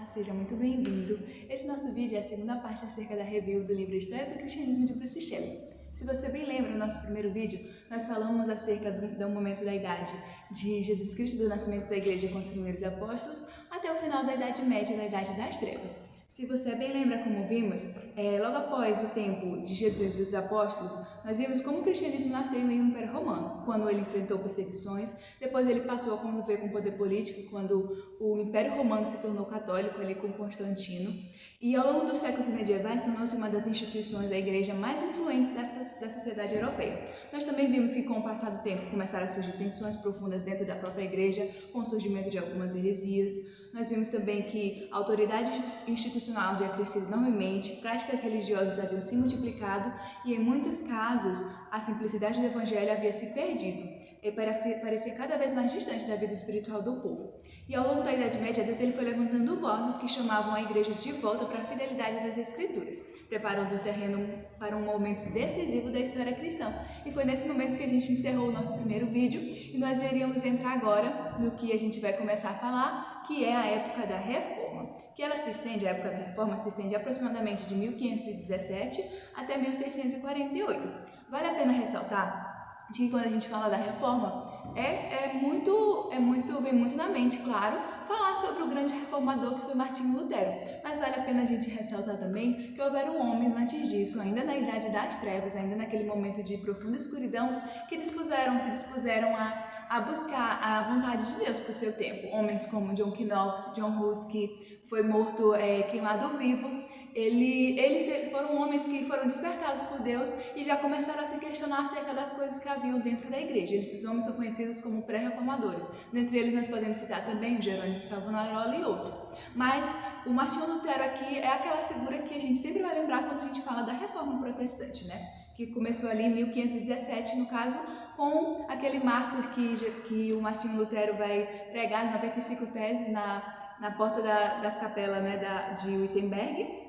Olá, seja muito bem-vindo. Esse nosso vídeo é a segunda parte acerca da review do livro História do Cristianismo de Bruce Shelley. Se você bem lembra, no nosso primeiro vídeo, nós falamos acerca do momento da idade de Jesus Cristo, do nascimento da igreja com os primeiros apóstolos, até o final da Idade Média, da Idade das Trevas. Se você bem lembra, como vimos, logo após o tempo de Jesus e os apóstolos, nós vimos como o cristianismo nasceu em um Império Romano, quando ele enfrentou perseguições, depois ele passou a conviver com o poder político, quando o Império Romano se tornou católico ali com Constantino, e ao longo dos séculos medievais tornou-se uma das instituições da igreja mais influentes da sociedade europeia. Nós também vimos que com o passar do tempo começaram a surgir tensões profundas dentro da própria igreja, com o surgimento de algumas heresias. Nós vimos também que a autoridade institucional havia crescido enormemente, práticas religiosas haviam se multiplicado e, em muitos casos, a simplicidade do evangelho havia se perdido e parecia cada vez mais distante da vida espiritual do povo. E ao longo da Idade Média, Deus foi levantando vozes que chamavam a igreja de volta para a fidelidade das Escrituras, preparando o terreno para um momento decisivo da história cristã. E foi nesse momento que a gente encerrou o nosso primeiro vídeo e nós iríamos entrar agora no que a gente vai começar a falar, que é a época da Reforma. Que ela se estende, a época da Reforma se estende aproximadamente de 1517 até 1648. Vale a pena ressaltar de que quando a gente fala da Reforma, vem muito na mente, claro, falar sobre o grande reformador que foi Martinho Lutero. Mas vale a pena a gente ressaltar também que houveram homens antes disso, ainda na Idade das Trevas, ainda naquele momento de profunda escuridão, que se dispuseram a buscar a vontade de Deus para o seu tempo. Homens como John Knox, John Hus, que foi morto queimado vivo. Eles foram homens que foram despertados por Deus e já começaram a se questionar acerca das coisas que haviam dentro da igreja. Esses homens são conhecidos como pré-reformadores. Dentre eles nós podemos citar também o Jerônimo Savonarola e outros. Mas o Martinho Lutero aqui é aquela figura que a gente sempre vai lembrar quando a gente fala da Reforma Protestante, né? Que começou ali em 1517, no caso, com aquele marco que o Martinho Lutero vai pregar as 95 teses na porta da capela, né, de Wittenberg.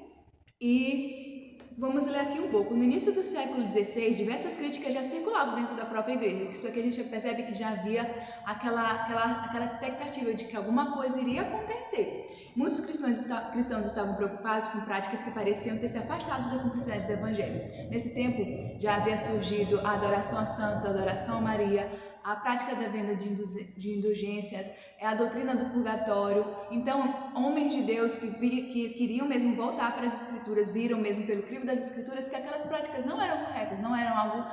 E vamos ler aqui um pouco. No início do século XVI, diversas críticas já circulavam dentro da própria igreja. Isso aqui a gente percebe que já havia aquela expectativa de que alguma coisa iria acontecer. Muitos cristãos estavam preocupados com práticas que pareciam ter se afastado da simplicidade do evangelho. Nesse tempo, já havia surgido a adoração a santos, a adoração a Maria, a prática da venda de indulgências, a doutrina do purgatório. Então, homens de Deus que queriam mesmo voltar para as Escrituras, viram mesmo pelo crivo das Escrituras que aquelas práticas não eram corretas, não eram algo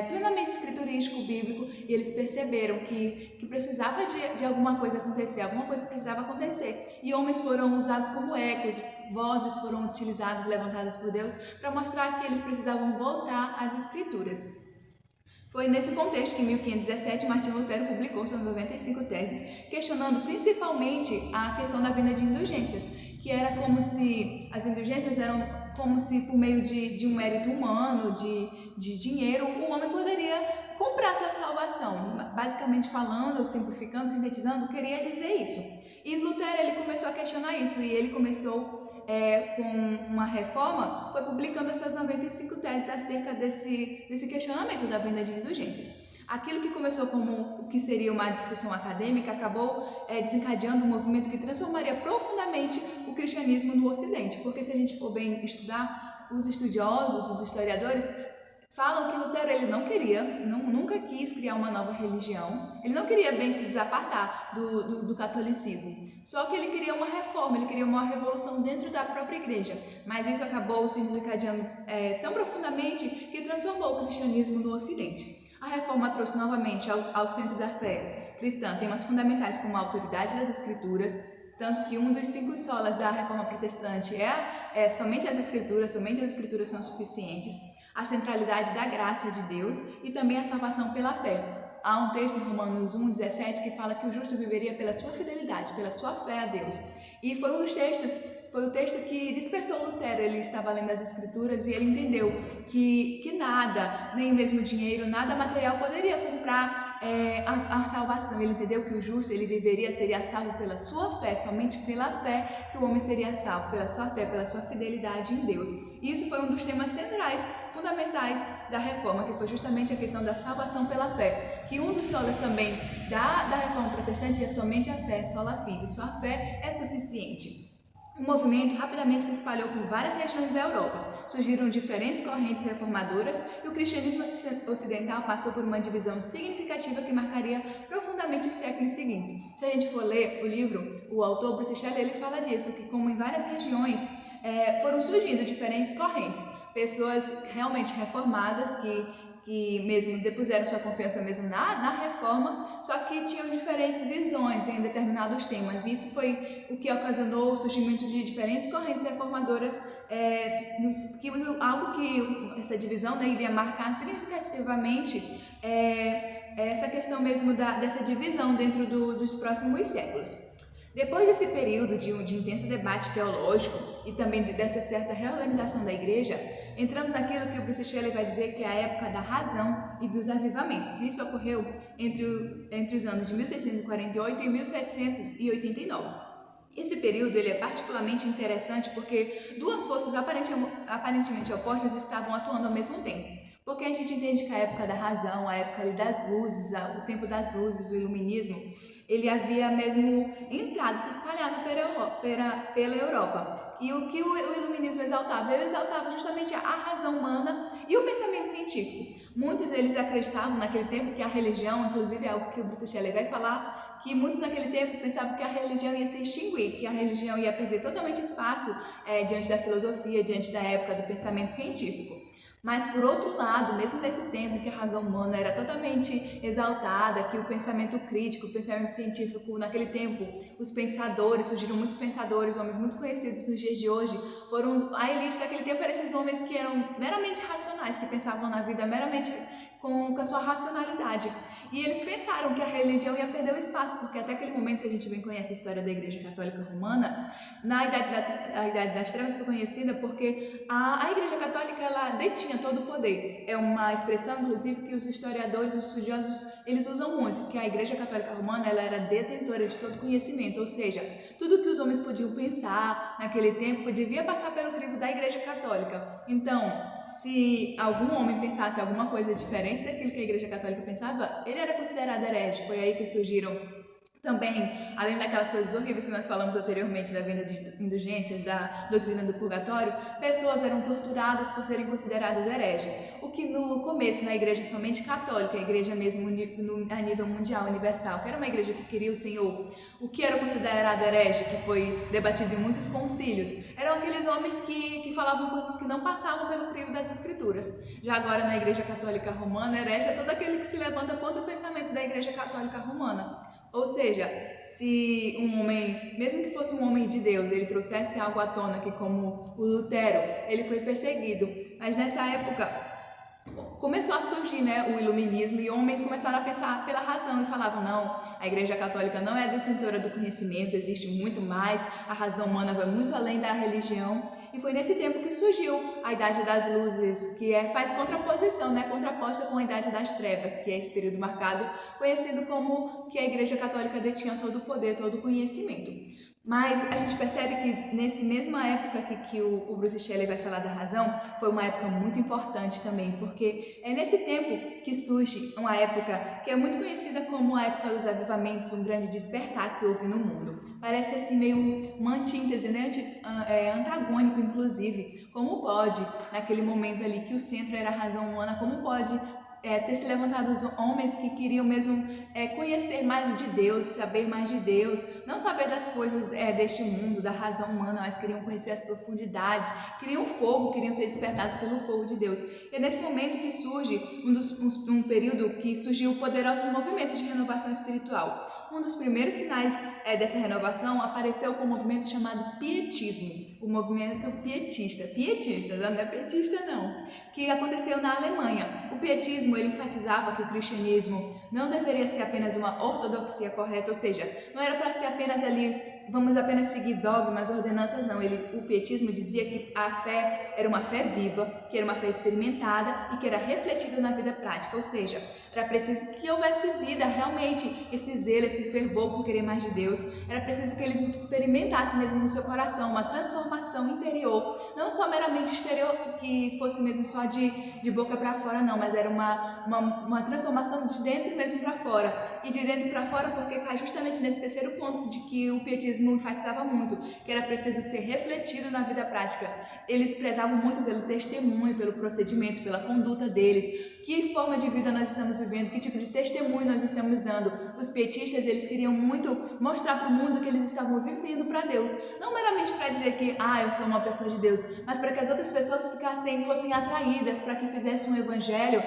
plenamente escriturístico, bíblico, e eles perceberam que precisava de alguma coisa acontecer, alguma coisa precisava acontecer. E homens foram usados como ecos, vozes foram utilizadas, levantadas por Deus, para mostrar que eles precisavam voltar às Escrituras. Foi nesse contexto que em 1517 Martinho Lutero publicou suas 95 teses, questionando principalmente a questão da venda de indulgências, que era como se as indulgências eram como se por meio de um mérito humano, de dinheiro, o homem poderia comprar sua salvação. Basicamente falando, simplificando, sintetizando, queria dizer isso. E Lutero ele começou a questionar isso e ele começou com uma reforma, foi publicando as suas 95 teses acerca desse questionamento da venda de indulgências. Aquilo que começou como o que seria uma discussão acadêmica acabou desencadeando um movimento que transformaria profundamente o cristianismo no Ocidente, porque se a gente for bem estudar, os estudiosos, os historiadores, falam que Lutero ele não queria, nunca quis criar uma nova religião, ele não queria bem se desapartar do catolicismo, só que ele queria uma reforma, ele queria uma revolução dentro da própria igreja, mas isso acabou se desencadeando tão profundamente que transformou o cristianismo no Ocidente. A reforma trouxe novamente ao centro da fé cristã temas fundamentais como a autoridade das Escrituras, tanto que um dos 5 solas da reforma protestante é somente as Escrituras são suficientes, a centralidade da graça de Deus e também a salvação pela fé. Há um texto em Romanos 1,17 que fala que o justo viveria pela sua fidelidade, pela sua fé a Deus. E foi o texto que despertou Lutero. Ele estava lendo as Escrituras e ele entendeu que nada, nem mesmo dinheiro, nada material poderia comprar a salvação. Ele entendeu que o justo seria salvo pela sua fé, somente pela fé que o homem seria salvo, pela sua fé, pela sua fidelidade em Deus. E isso foi um dos temas centrais, fundamentais da reforma, que foi justamente a questão da salvação pela fé. Que um dos solas também da reforma protestante é somente a fé, sola fide, sua fé é suficiente. O movimento rapidamente se espalhou por várias regiões da Europa. Surgiram diferentes correntes reformadoras e o cristianismo ocidental passou por uma divisão significativa que marcaria profundamente os séculos seguintes. Se a gente for ler o livro, o autor Bruce Shelley, ele fala disso, que como em várias regiões foram surgindo diferentes correntes, pessoas realmente reformadas que mesmo depuseram sua confiança mesmo na reforma, só que tinham diferentes visões em determinados temas. Isso foi o que ocasionou o surgimento de diferentes correntes reformadoras, algo que essa divisão, né, iria marcar significativamente essa questão mesmo dessa divisão dentro dos próximos séculos. Depois desse período de intenso debate teológico e também dessa certa reorganização da igreja, entramos naquilo que o Bruce Shelley vai dizer que é a época da razão e dos avivamentos. Isso ocorreu entre os anos de 1648 e 1789. Esse período ele é particularmente interessante porque duas forças aparentemente opostas estavam atuando ao mesmo tempo. Porque a gente entende que a época da razão, a época ali das luzes, o tempo das luzes, o iluminismo, ele havia mesmo entrado, se espalhado pela Europa. E o que o iluminismo exaltava? Ele exaltava justamente a razão humana e o pensamento científico. Muitos eles acreditavam naquele tempo que a religião, inclusive é algo que o Bruce Shelley vai falar, que muitos naquele tempo pensavam que a religião ia se extinguir, que a religião ia perder totalmente espaço diante da filosofia, diante da época do pensamento científico. Mas, por outro lado, mesmo nesse tempo que a razão humana era totalmente exaltada, que o pensamento crítico, o pensamento científico, naquele tempo, os pensadores, surgiram muitos pensadores, homens muito conhecidos nos dias de hoje, a elite daquele tempo eram esses homens que eram meramente racionais, que pensavam na vida meramente com a sua racionalidade. E eles pensaram que a religião ia perder o espaço, porque até aquele momento, se a gente bem conhece a história da Igreja Católica Romana, a Idade das Trevas foi conhecida porque a Igreja Católica ela detinha todo o poder. É uma expressão, inclusive, que os historiadores, os estudiosos, eles usam muito, que a Igreja Católica Romana ela era detentora de todo conhecimento, ou seja, tudo que os homens podiam pensar naquele tempo devia passar pelo crivo da Igreja Católica. Então, se algum homem pensasse alguma coisa diferente daquilo que a Igreja Católica pensava, ele era considerado herege. Foi aí que surgiram também, além daquelas coisas horríveis que nós falamos anteriormente da venda de indulgências, da doutrina do purgatório, pessoas eram torturadas por serem consideradas hereges. O que no começo, na igreja somente católica, a igreja mesmo a nível mundial, universal, que era uma igreja que queria o Senhor, o que era considerado herege, que foi debatido em muitos concílios, eram aqueles homens que falavam coisas que não passavam pelo crivo das escrituras. Já agora na igreja católica romana, herege é todo aquele que se levanta contra o pensamento da igreja católica romana. Ou seja, se um homem, mesmo que fosse um homem de Deus, ele trouxesse algo à tona, que como o Lutero, ele foi perseguido. Mas nessa época começou a surgir, o iluminismo e homens começaram a pensar pela razão e falavam, não, a Igreja Católica não é detentora do conhecimento, existe muito mais, a razão humana vai muito além da religião. E foi nesse tempo que surgiu a Idade das Luzes, que faz contraposição, contraposta com a Idade das Trevas, que é esse período marcado, conhecido como que a Igreja Católica detinha todo o poder, todo o conhecimento. Mas a gente percebe que nessa mesma época que o Bruce Shelley vai falar da razão, foi uma época muito importante também, porque é nesse tempo que surge uma época que é muito conhecida como a época dos avivamentos, um grande despertar que houve no mundo. Parece assim meio uma antítese, antagônico inclusive. Como pode, naquele momento ali que o centro era a razão humana, como pode ter se levantado os homens que queriam mesmo conhecer mais de Deus, saber mais de Deus, não saber das coisas deste mundo, da razão humana, mas queriam conhecer as profundidades, queriam fogo, queriam ser despertados pelo fogo de Deus. E é nesse momento que surge um período que surgiu poderosos movimentos de renovação espiritual. Um dos primeiros sinais dessa renovação apareceu com um movimento chamado pietismo, o movimento pietista, não é petista não, que aconteceu na Alemanha. O pietismo ele enfatizava que o cristianismo não deveria ser apenas uma ortodoxia correta, ou seja, não era para ser apenas ali, vamos apenas seguir dogmas, ordenanças, não. O pietismo dizia que a fé era uma fé viva, que era uma fé experimentada e que era refletida na vida prática, ou seja, era preciso que houvesse vida, realmente, esse zelo, esse fervor por querer mais de Deus. Era preciso que eles experimentassem mesmo no seu coração uma transformação interior, não só meramente exterior, que fosse mesmo só de boca para fora, não, mas era uma transformação de dentro mesmo mesmo para fora. E de dentro para fora porque cai justamente nesse terceiro ponto de que o pietismo enfatizava muito, que era preciso ser refletido na vida prática. Eles prezavam muito pelo testemunho, pelo procedimento, pela conduta deles. Que forma de vida nós estamos vivendo, que tipo de testemunho nós estamos dando. Os pietistas, eles queriam muito mostrar para o mundo que eles estavam vivendo para Deus. Não meramente para dizer que, eu sou uma pessoa de Deus, mas para que as outras pessoas fossem atraídas, para que fizessem um evangelho,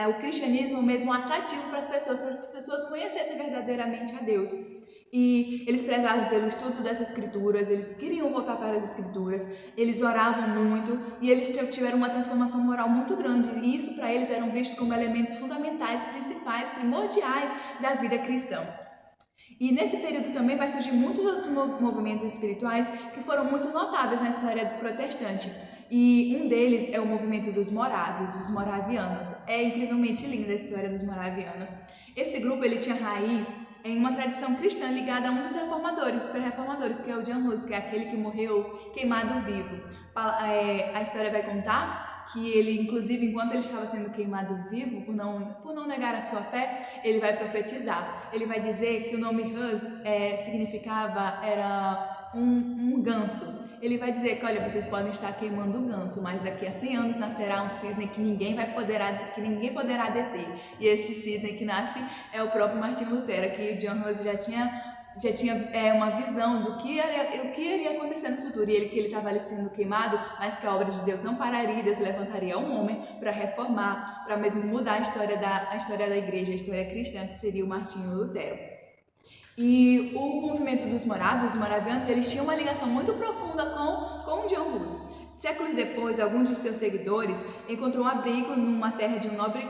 o cristianismo mesmo atrativo para que as pessoas conhecessem verdadeiramente a Deus. E eles prezavam pelo estudo das escrituras, eles queriam voltar para as escrituras, eles oravam muito e eles tiveram uma transformação moral muito grande, e isso para eles eram vistos como elementos fundamentais, principais, primordiais da vida cristã. E nesse período também vai surgir muitos outros movimentos espirituais que foram muito notáveis na história protestante. E um deles é o movimento dos morávios, dos moravianos. É incrivelmente linda a história dos moravianos. Esse grupo ele tinha raiz em uma tradição cristã ligada a um dos pré-reformadores, que é o John Hus, que é aquele que morreu queimado vivo. A história vai contar que ele, inclusive, enquanto ele estava sendo queimado vivo, por não negar a sua fé, ele vai profetizar. Ele vai dizer que o nome Hus era um ganso. Ele vai dizer que, olha, vocês podem estar queimando o ganso, mas daqui a 100 anos nascerá um cisne que ninguém poderá deter. E esse cisne que nasce é o próprio Martinho Lutero, que o John Hus já tinha uma visão do que iria acontecer no futuro, e que ele estava ali sendo queimado, mas que a obra de Deus não pararia, Deus levantaria um homem para reformar, para mesmo mudar a história da igreja, a história cristã, que seria o Martinho Lutero. E o movimento dos moravianos, eles tinham uma ligação muito profunda com John Hus. Séculos depois, alguns de seus seguidores encontrou um abrigo numa terra de um nobre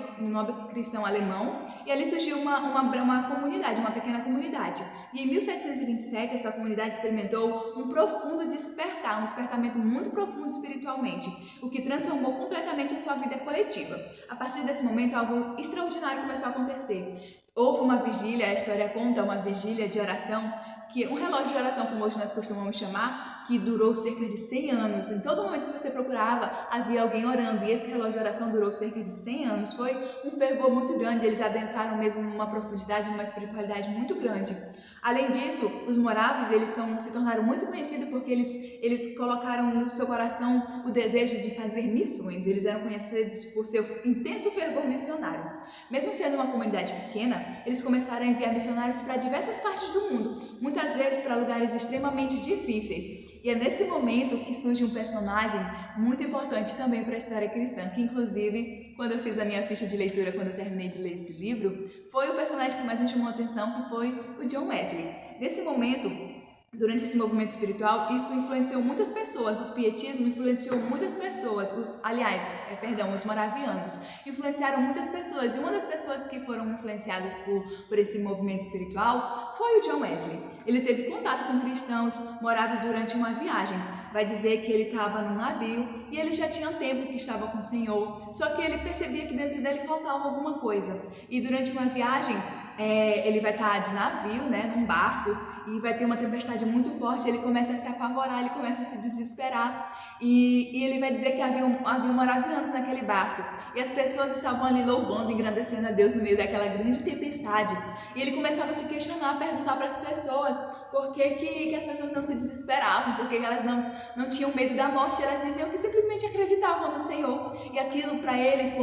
cristão alemão, e ali surgiu uma comunidade, uma pequena comunidade. E em 1727, essa comunidade experimentou um profundo despertar, um despertamento muito profundo espiritualmente, o que transformou completamente a sua vida coletiva. A partir desse momento, algo extraordinário começou a acontecer. Houve uma vigília, a história conta, uma vigília de oração, um relógio de oração, como hoje nós costumamos chamar, que durou cerca de 100 anos. Em todo momento que você procurava, havia alguém orando, e esse relógio de oração durou cerca de 100 anos. Foi um fervor muito grande, eles adentraram mesmo numa profundidade, numa espiritualidade muito grande. Além disso, os morávios, eles se tornaram muito conhecidos porque eles colocaram no seu coração o desejo de fazer missões. Eles eram conhecidos por seu intenso fervor missionário. Mesmo sendo uma comunidade pequena, eles começaram a enviar missionários para diversas partes do mundo, muitas vezes para lugares extremamente difíceis. E é nesse momento que surge um personagem muito importante também para a história cristã, que inclusive, quando eu fiz a minha ficha de leitura, quando eu terminei de ler esse livro, foi o personagem que mais me chamou a atenção, que foi o John Wesley. Nesse momento, durante esse movimento espiritual, isso influenciou muitas pessoas, o pietismo influenciou muitas pessoas, os moravianos influenciaram muitas pessoas, e uma das pessoas que foram influenciadas por esse movimento espiritual foi o John Wesley. Ele teve contato com cristãos moráveis durante uma viagem. Vai dizer que ele estava num navio e ele já tinha tempo que estava com o Senhor, só que ele percebia que dentro dele faltava alguma coisa. E durante uma viagem, ele vai estar de navio, num barco, e vai ter uma tempestade muito forte. Ele começa a se apavorar, ele começa a se desesperar, e ele vai dizer que haviam moravianos naquele barco, e as pessoas estavam ali louvando, engrandecendo a Deus no meio daquela grande tempestade. E ele começava a se questionar, a perguntar para as pessoas por que as pessoas não se desesperavam, por que elas não tinham medo da morte. Elas diziam que simplesmente acreditavam no Senhor, e aquilo para ele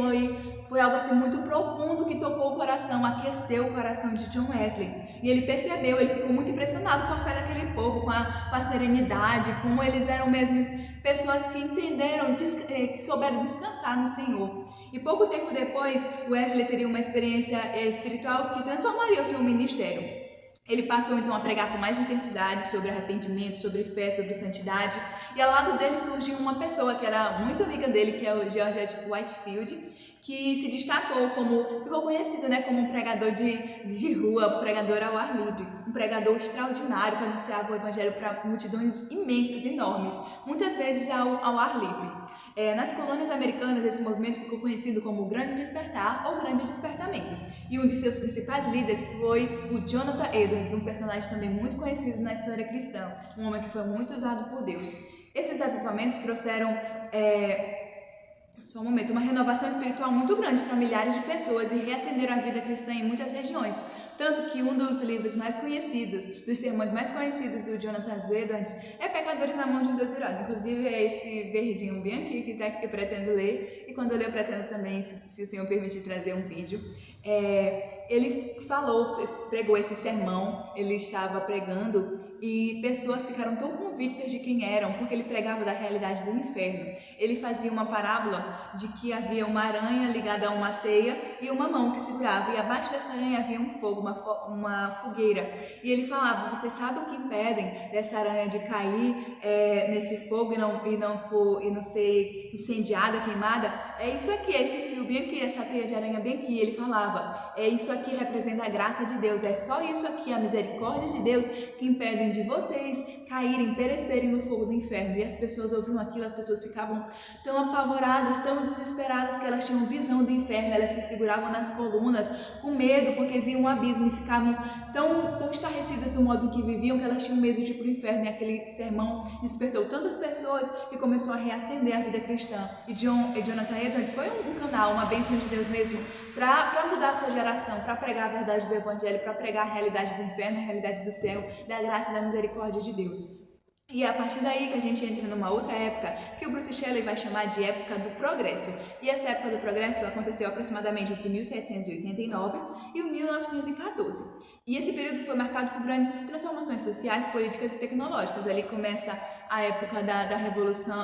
foi algo assim muito profundo, que tocou o coração, aqueceu o coração de John Wesley. E ele percebeu, ele ficou muito impressionado com a fé daquele povo, com a serenidade, como eles eram mesmo pessoas que entenderam, que souberam descansar no Senhor. E pouco tempo depois, Wesley teria uma experiência espiritual que transformaria o seu ministério. Ele passou então a pregar com mais intensidade sobre arrependimento, sobre fé, sobre santidade, e ao lado dele surgiu uma pessoa que era muito amiga dele, que é o George Whitefield, que se destacou ficou conhecido como um pregador de rua, um pregador ao ar livre, um pregador extraordinário que anunciava o evangelho para multidões imensas, enormes, muitas vezes ao ar livre. Nas colônias americanas, esse movimento ficou conhecido como o Grande Despertar ou Grande Despertamento, e um de seus principais líderes foi o Jonathan Edwards, um personagem também muito conhecido na história cristã, um homem que foi muito usado por Deus. Esses avivamentos trouxeram Só um momento, uma renovação espiritual muito grande para milhares de pessoas e reacenderam a vida cristã em muitas regiões. Tanto que um dos livros mais conhecidos, dos sermões mais conhecidos do Jonathan Edwards é Pecadores na Mão de um Deus Irado. Inclusive é esse verdinho bem aqui que eu pretendo ler, e quando eu ler eu pretendo também, se o Senhor permitir, trazer um vídeo. Ele pregou esse sermão, ele estava pregando e pessoas ficaram tão convictas de quem eram, porque ele pregava da realidade do inferno. Ele fazia uma parábola de que havia uma aranha ligada a uma teia e uma mão que segurava, e abaixo dessa aranha havia um fogo, uma fogueira. E ele falava: vocês sabem o que impedem dessa aranha de cair nesse fogo e não ser incendiada, queimada? É isso aqui, é esse fio bem aqui, essa teia de aranha bem aqui. Ele falava: é isso aqui representa a graça de Deus, é só isso aqui, a misericórdia de Deus, que impedem de vocês caírem, perecerem no fogo do inferno. E as pessoas ouviam aquilo, as pessoas ficavam tão apavoradas, tão desesperadas, que elas tinham visão do inferno, elas se seguravam nas colunas com medo, porque viam um abismo, e ficavam tão estarrecidas do modo que viviam, que elas tinham medo de ir para o inferno. E aquele sermão despertou tantas pessoas e começou a reacender a vida cristã. E Jonathan Edwards foi um canal, uma bênção de Deus mesmo, para mudar a sua geração, para pregar a verdade do Evangelho, para pregar a realidade do inferno, a realidade do céu, da graça e da misericórdia de Deus. E é a partir daí que a gente entra numa outra época que o Bruce Shelley vai chamar de época do progresso. E essa época do progresso aconteceu aproximadamente entre 1789 e 1914. E esse período foi marcado por grandes transformações sociais, políticas e tecnológicas. Ali começa a época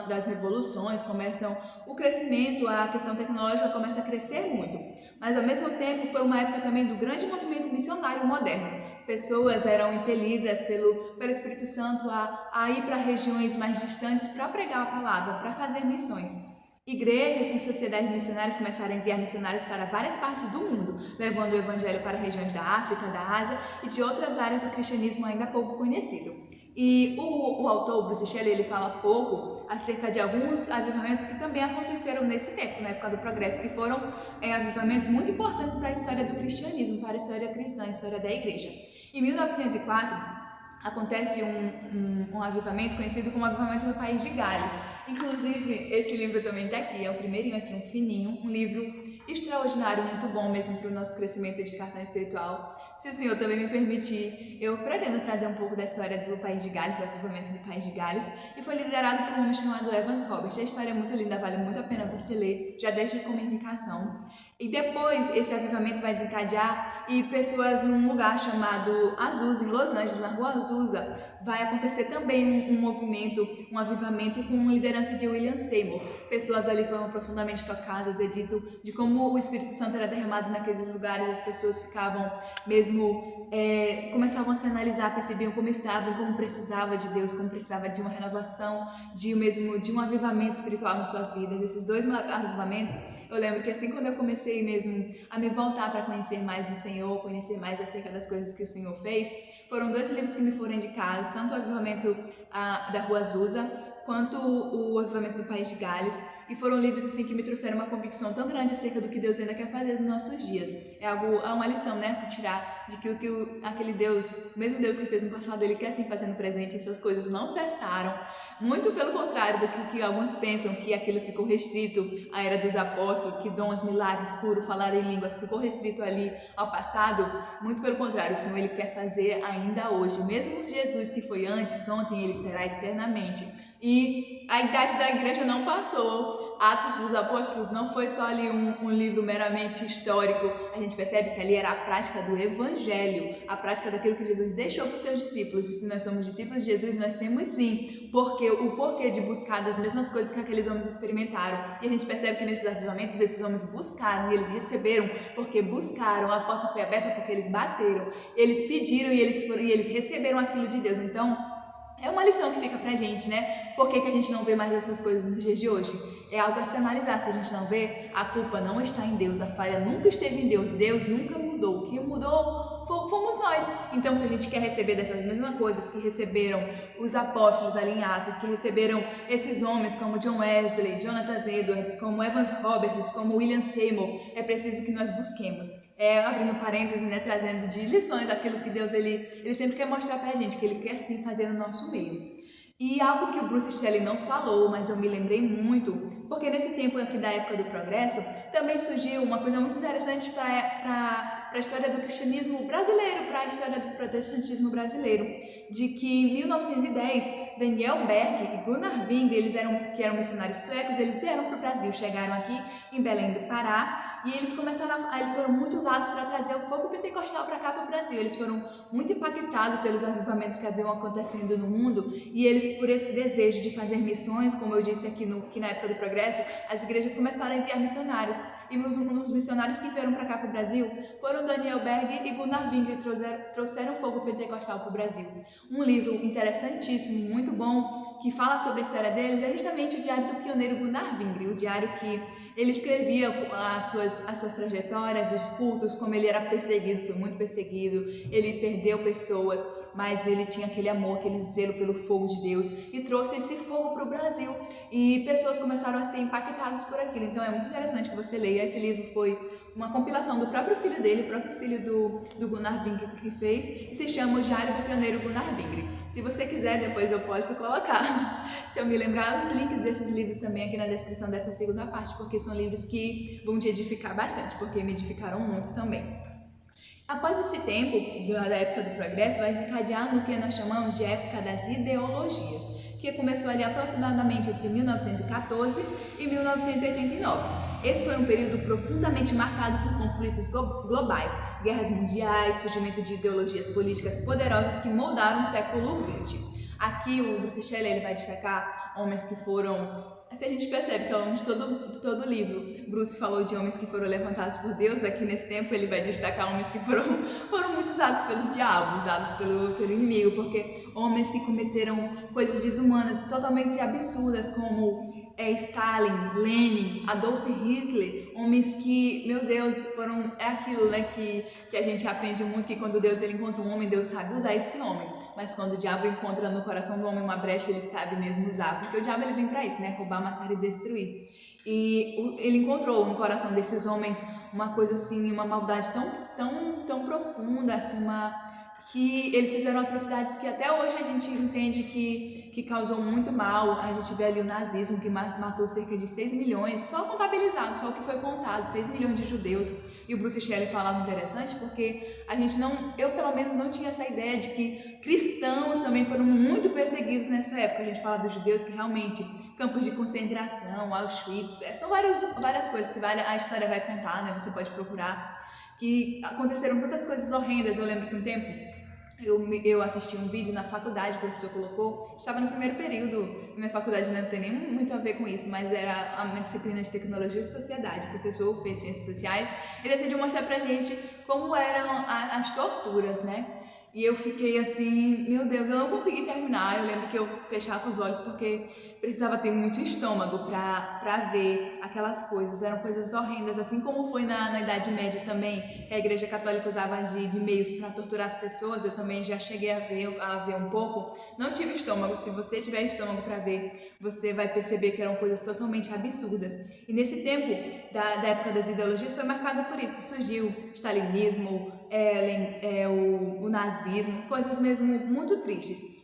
das revoluções, começam o crescimento, a questão tecnológica começa a crescer muito. Mas ao mesmo tempo foi uma época também do grande movimento missionário moderno. Pessoas eram impelidas pelo Espírito Santo a ir para regiões mais distantes para pregar a palavra, para fazer missões. Igrejas e sociedades missionárias começaram a enviar missionários para várias partes do mundo, levando o evangelho para regiões da África, da Ásia e de outras áreas do cristianismo ainda pouco conhecido. E o autor, Bruce Shelley, ele fala pouco acerca de alguns avivamentos que também aconteceram nesse tempo, na época do progresso, que foram avivamentos muito importantes para a história do cristianismo, para a história cristã, a história da igreja. Em 1904, acontece um avivamento conhecido como avivamento no país de Gales. Inclusive, esse livro também está aqui, é o primeirinho aqui, um fininho, um livro extraordinário, muito bom mesmo para o nosso crescimento e edificação espiritual. Se o Senhor também me permitir, eu pretendo trazer um pouco da história do país de Gales, do avivamento do país de Gales, e foi liderado por um homem chamado Evans Roberts. A história é muito linda, vale muito a pena você ler, já deixo como indicação. E depois esse avivamento vai desencadear e pessoas num lugar chamado Azusa, em Los Angeles, na rua Azusa, vai acontecer também um movimento, um avivamento com liderança de William Seymour. Pessoas ali foram profundamente tocadas, é dito de como o Espírito Santo era derramado naqueles lugares, as pessoas ficavam mesmo, começavam a se analisar, percebiam como estavam, como precisava de Deus, como precisava de uma renovação, de um avivamento espiritual nas suas vidas. Esses dois avivamentos, eu lembro que assim quando eu comecei mesmo a me voltar para conhecer mais do Senhor, conhecer mais acerca das coisas que o Senhor fez, foram dois livros que me foram indicados, tanto o Avivamento da Rua Azusa, quanto o Avivamento do País de Gales, e foram livros assim que me trouxeram uma convicção tão grande acerca do que Deus ainda quer fazer nos nossos dias. É uma lição, né, se tirar de que aquele Deus, o mesmo Deus que fez no passado, Ele quer assim fazer no presente, essas coisas não cessaram. Muito pelo contrário do que alguns pensam, que aquilo ficou restrito à era dos apóstolos, que dons, milagres, cura, falar em línguas ficou restrito ali ao passado. Muito pelo contrário, o Senhor Ele quer fazer ainda hoje. Mesmo Jesus que foi antes, ontem, Ele será eternamente. E a idade da igreja não passou. Atos dos Apóstolos não foi só ali um livro meramente histórico. A gente percebe que ali era a prática do Evangelho, a prática daquilo que Jesus deixou para os seus discípulos. E se nós somos discípulos de Jesus, nós temos sim o porquê de buscar das mesmas coisas que aqueles homens experimentaram. E a gente percebe que nesses avivamentos, esses homens buscaram e eles receberam porque buscaram, a porta foi aberta porque eles bateram, eles pediram e eles receberam aquilo de Deus. Então, é uma lição que fica pra gente, né? Por que a gente não vê mais essas coisas nos dias de hoje? É algo a se analisar. Se a gente não vê, a culpa não está em Deus, a falha nunca esteve em Deus, Deus nunca mudou. Quem mudou fomos nós. Então, se a gente quer receber dessas mesmas coisas que receberam os apóstolos ali em Atos, que receberam esses homens como John Wesley, Jonathan Edwards, como Evans Roberts, como William Seymour, é preciso que nós busquemos. Abrindo parênteses, né, trazendo de lições aquilo que Deus ele sempre quer mostrar pra gente, que Ele quer sim fazer no nosso meio. E algo que o Bruce Shelley não falou, mas eu me lembrei muito, porque nesse tempo aqui da época do Progresso, também surgiu uma coisa muito interessante para a história do cristianismo brasileiro, para a história do protestantismo brasileiro, de que em 1910, Daniel Berg e Gunnar Wingre, que eram missionários suecos, eles vieram para o Brasil, chegaram aqui em Belém do Pará, e eles foram muito usados para trazer o fogo pentecostal para cá para o Brasil. Eles foram muito impactados pelos avivamentos que haviam acontecendo no mundo, e eles, por esse desejo de fazer missões, como eu disse aqui na época do Progresso, as igrejas começaram a enviar missionários, e os missionários que vieram para cá para o Brasil foram Daniel Berg e Gunnar Wingre, trouxeram fogo pentecostal para o Brasil. Um livro interessantíssimo, muito bom, que fala sobre a história deles, é justamente o Diário do Pioneiro Gunnar Wingre, o diário que ele escrevia as suas trajetórias, os cultos, como ele era perseguido, foi muito perseguido, ele perdeu pessoas, mas ele tinha aquele amor, aquele zelo pelo fogo de Deus e trouxe esse fogo para o Brasil, e pessoas começaram a ser impactadas por aquilo. Então é muito interessante que você leia. Esse livro foi uma compilação do próprio filho dele, o próprio filho do Gunnar Wingre que fez, e se chama O Diário do Pioneiro Gunnar Wingre. Se você quiser, depois eu posso colocar, se eu me lembrar, os links desses livros também aqui na descrição dessa segunda parte, porque são livros que vão te edificar bastante, porque me edificaram muito também. Após esse tempo, da época do Progresso, vai desencadear no que nós chamamos de época das ideologias, que começou ali aproximadamente entre 1914 e 1989. Esse foi um período profundamente marcado por conflitos globais, guerras mundiais, surgimento de ideologias políticas poderosas que moldaram o século XX. Aqui o Bruce Shelley ele vai destacar homens que foram... Assim a gente percebe que ao longo de todo o livro, Bruce falou de homens que foram levantados por Deus. Aqui nesse tempo ele vai destacar homens que foram muito usados pelo diabo, usados pelo inimigo, porque homens que cometeram coisas desumanas, totalmente absurdas, como Stalin, Lenin, Adolf Hitler, homens que, meu Deus, é aquilo, né, que a gente aprende muito, que quando Deus ele encontra um homem, Deus sabe usar esse homem, mas quando o diabo encontra no coração do homem uma brecha, ele sabe mesmo usar, porque o diabo ele vem para isso, né, roubar, matar e destruir. E ele encontrou no coração desses homens uma coisa assim, uma maldade tão profunda, assim, que eles fizeram atrocidades que até hoje a gente entende que causou muito mal. A gente vê ali o nazismo, que matou cerca de 6 milhões, só contabilizado, só o que foi contado, 6 milhões de judeus. E o Bruce Shelley falava interessante porque eu pelo menos não tinha essa ideia de que cristãos também foram muito perseguidos nessa época. A gente fala dos judeus que realmente, campos de concentração, Auschwitz, são várias coisas que a história vai contar, né? Você pode procurar, que aconteceram tantas coisas horrendas. Eu lembro que um tempo eu assisti um vídeo na faculdade, o professor colocou, estava no primeiro período, minha faculdade não tem nem muito a ver com isso, mas era uma disciplina de tecnologia e sociedade, o professor fez ciências sociais e decidiu mostrar pra gente como eram as torturas, né? E eu fiquei assim, meu Deus, eu não consegui terminar. Eu lembro que eu fechava os olhos porque precisava ter muito estômago para ver aquelas coisas. Eram coisas horrendas, assim como foi na Idade Média também, que a Igreja Católica usava de meios para torturar as pessoas. Eu também já cheguei a ver um pouco. Não tive estômago. Se você tiver estômago para ver, você vai perceber que eram coisas totalmente absurdas. E nesse tempo da época das ideologias foi marcado por isso. Surgiu o stalinismo, o nazismo, coisas mesmo muito tristes.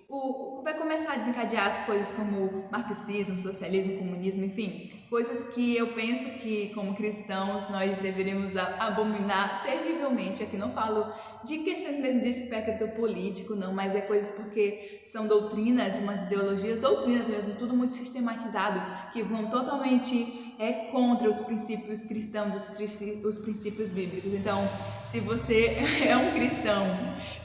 Vai começar a desencadear coisas como marxismo, socialismo, comunismo, enfim, coisas que eu penso que, como cristãos, nós deveríamos abominar terrivelmente. Aqui não falo de questões mesmo de espectro político, não, mas é coisas porque são doutrinas, umas ideologias, doutrinas mesmo, tudo muito sistematizado, que vão totalmente contra os princípios cristãos, os princípios bíblicos. Então, se você é um cristão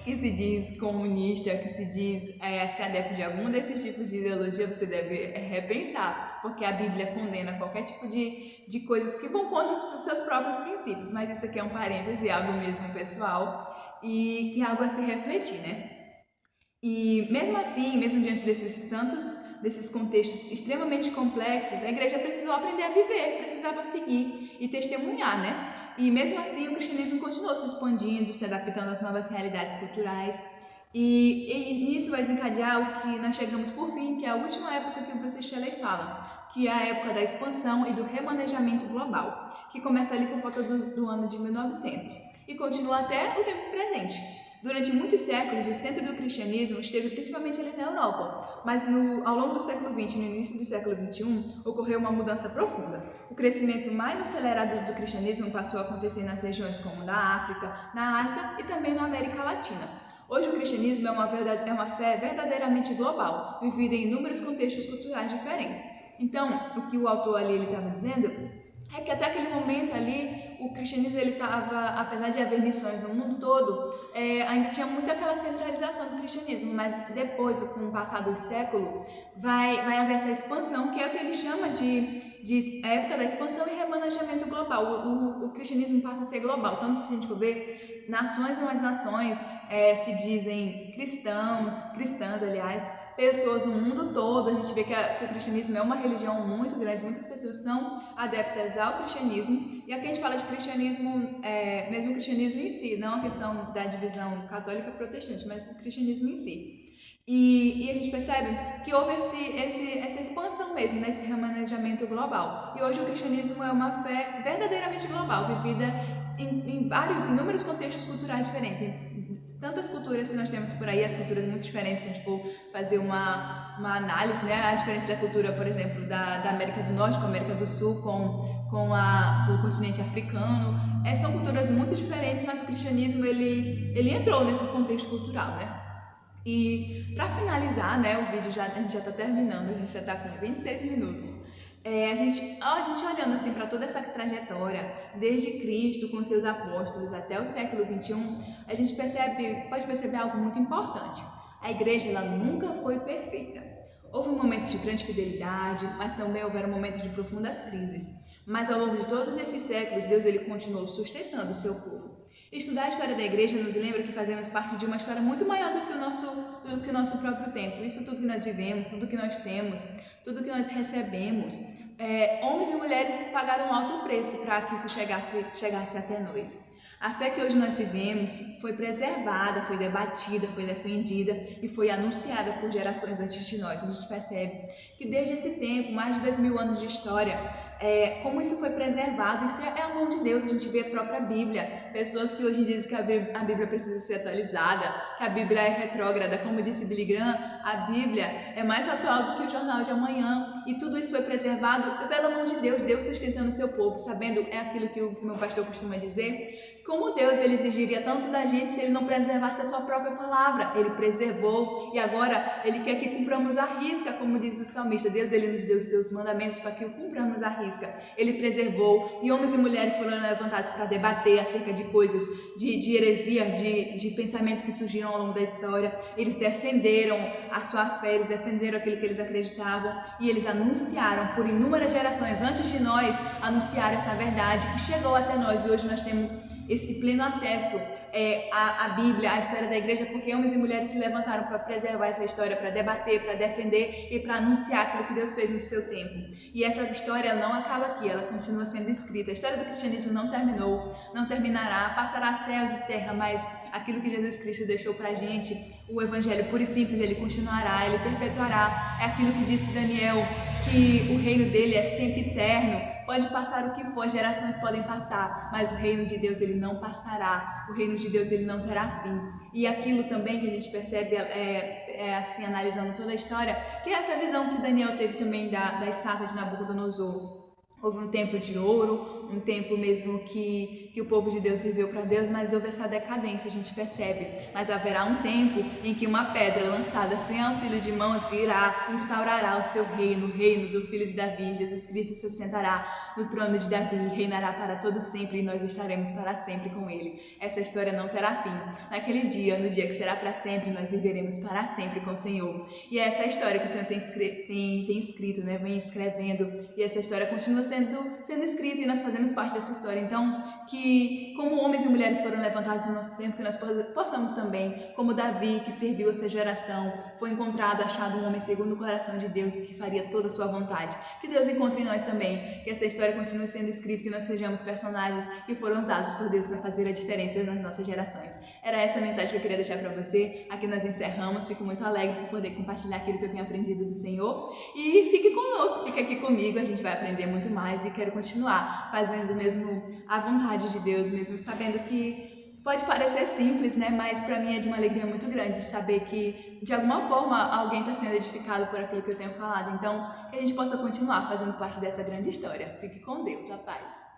que se diz comunista, que se diz se adepto de algum desses tipos de ideologia, você deve repensar, porque a Bíblia condena qualquer tipo de coisas que vão contra os seus próprios princípios. Mas isso aqui é um parêntese, algo mesmo pessoal, e que é algo a se refletir, né? E mesmo assim, mesmo diante desses contextos extremamente complexos, a igreja precisou aprender a viver, precisava seguir e testemunhar, né? E mesmo assim o cristianismo continuou se expandindo, se adaptando às novas realidades culturais. E nisso vai desencadear o que nós chegamos por fim, que é a última época que o Bruce Shelley fala, que é a época da expansão e do remanejamento global, que começa ali por volta do ano de 1900 e continua até o tempo presente. Durante muitos séculos, o centro do cristianismo esteve principalmente ali na Europa, mas ao longo do século XX e no início do século XXI, ocorreu uma mudança profunda. O crescimento mais acelerado do cristianismo passou a acontecer nas regiões como na África, na Ásia e também na América Latina. Hoje o cristianismo é uma fé verdadeiramente global, vivida em inúmeros contextos culturais diferentes. Então, o que o autor ali estava dizendo é que até aquele momento ali, o cristianismo ele estava, apesar de haver missões no mundo todo, ainda tinha muito aquela centralização do cristianismo, mas depois, com o passar do século, vai haver essa expansão, que é o que ele chama de época da expansão e remanejamento global. O cristianismo passa a ser global, tanto que se a gente for ver, nações e mais nações se dizem cristãs, aliás, pessoas no mundo todo. A gente vê que o cristianismo é uma religião muito grande, muitas pessoas são adeptas ao cristianismo, e aqui a gente fala de cristianismo, mesmo o cristianismo em si, não a questão da divisão católica e protestante, mas o cristianismo em si. E a gente percebe que houve essa expansão mesmo, esse remanejamento global. E hoje o cristianismo é uma fé verdadeiramente global, vivida em inúmeros contextos culturais diferentes. Tantas culturas que nós temos por aí, as culturas muito diferentes, se a gente for fazer uma análise, né? A diferença da cultura, por exemplo, da América do Norte com a América do Sul, com o continente africano, são culturas muito diferentes, mas o cristianismo ele entrou nesse contexto cultural, né? E para finalizar, né, o vídeo a gente já está terminando, a gente já está com 26 minutos. A gente olhando assim para toda essa trajetória, desde Cristo com seus apóstolos até o século XXI, a gente pode perceber algo muito importante. A igreja ela nunca foi perfeita. Houve momentos de grande fidelidade, mas também houveram momentos de profundas crises. Mas ao longo de todos esses séculos, Deus ele continuou sustentando o seu povo. Estudar a história da igreja nos lembra que fazemos parte de uma história muito maior do que o nosso próprio tempo. Isso tudo que nós vivemos, tudo que nós temos, tudo que nós recebemos. Homens e mulheres pagaram um alto preço para que isso chegasse até nós. A fé que hoje nós vivemos foi preservada, foi debatida, foi defendida e foi anunciada por gerações antes de nós. A gente percebe que desde esse tempo, mais de 2000 anos de história, como isso foi preservado, isso é a mão de Deus. A gente vê a própria Bíblia, pessoas que hoje dizem que a Bíblia precisa ser atualizada, que a Bíblia é retrógrada, como disse Billy Graham, a Bíblia é mais atual do que o jornal de amanhã, e tudo isso foi preservado pela mão de Deus, Deus sustentando o seu povo, sabendo, aquilo que o meu pastor costuma dizer, como Deus ele exigiria tanto da gente se ele não preservasse a sua própria palavra. Ele preservou e agora ele quer que cumpramos a risca, como diz o salmista. Deus ele nos deu os seus mandamentos para que o cumpramos a risca. Ele preservou e homens e mulheres foram levantados para debater acerca de coisas, de heresia, de pensamentos que surgiram ao longo da história. Eles defenderam a sua fé, eles defenderam aquilo que eles acreditavam e eles anunciaram por inúmeras gerações antes de nós, anunciaram essa verdade que chegou até nós e hoje nós temos esse pleno acesso à Bíblia, à história da igreja, porque homens e mulheres se levantaram para preservar essa história, para debater, para defender e para anunciar aquilo que Deus fez no seu tempo. E essa história não acaba aqui, ela continua sendo escrita. A história do cristianismo não terminou, não terminará, passará céus e terra, mas aquilo que Jesus Cristo deixou para a gente, o evangelho puro e simples, ele continuará, ele perpetuará. É aquilo que disse Daniel, que o reino dele é sempre eterno. Pode passar o que for, gerações podem passar, mas o reino de Deus ele não passará, o reino de Deus ele não terá fim. E aquilo também que a gente percebe, assim, analisando toda a história, que é essa visão que Daniel teve também da estátua de Nabucodonosor. Houve um tempo de ouro, um tempo mesmo que o povo de Deus viveu para Deus, mas houve essa decadência, a gente percebe. Mas haverá um tempo em que uma pedra lançada sem auxílio de mãos virá, instaurará o seu reino, o reino do Filho de Davi. Jesus Cristo se sentará no trono de Davi e reinará para todo sempre, e nós estaremos para sempre com ele. Essa história não terá fim. Naquele dia, no dia que será para sempre, nós viveremos para sempre com o Senhor. E é essa história que o Senhor tem escrito, né? Vem escrevendo, e essa história continua sendo escrita e nós fazemos parte dessa história. Então, que como homens e mulheres foram levantados no nosso tempo, que nós possamos também, como Davi, que serviu a sua geração, foi encontrado, achado um homem segundo o coração de Deus, que faria toda a sua vontade. Que Deus encontre em nós também, que essa história continue sendo escrita, que nós sejamos personagens que foram usados por Deus para fazer a diferença nas nossas gerações. Era essa a mensagem que eu queria deixar para você. Aqui nós encerramos. Fico muito alegre por poder compartilhar aquilo que eu tenho aprendido do Senhor. E fique conosco, fique aqui comigo, a gente vai aprender muito mais e quero continuar fazendo mesmo a vontade de Deus, mesmo sabendo que Pode parecer simples, né? Mas para mim é de uma alegria muito grande saber que, de alguma forma, alguém está sendo edificado por aquilo que eu tenho falado. Então, que a gente possa continuar fazendo parte dessa grande história. Fique com Deus, a paz.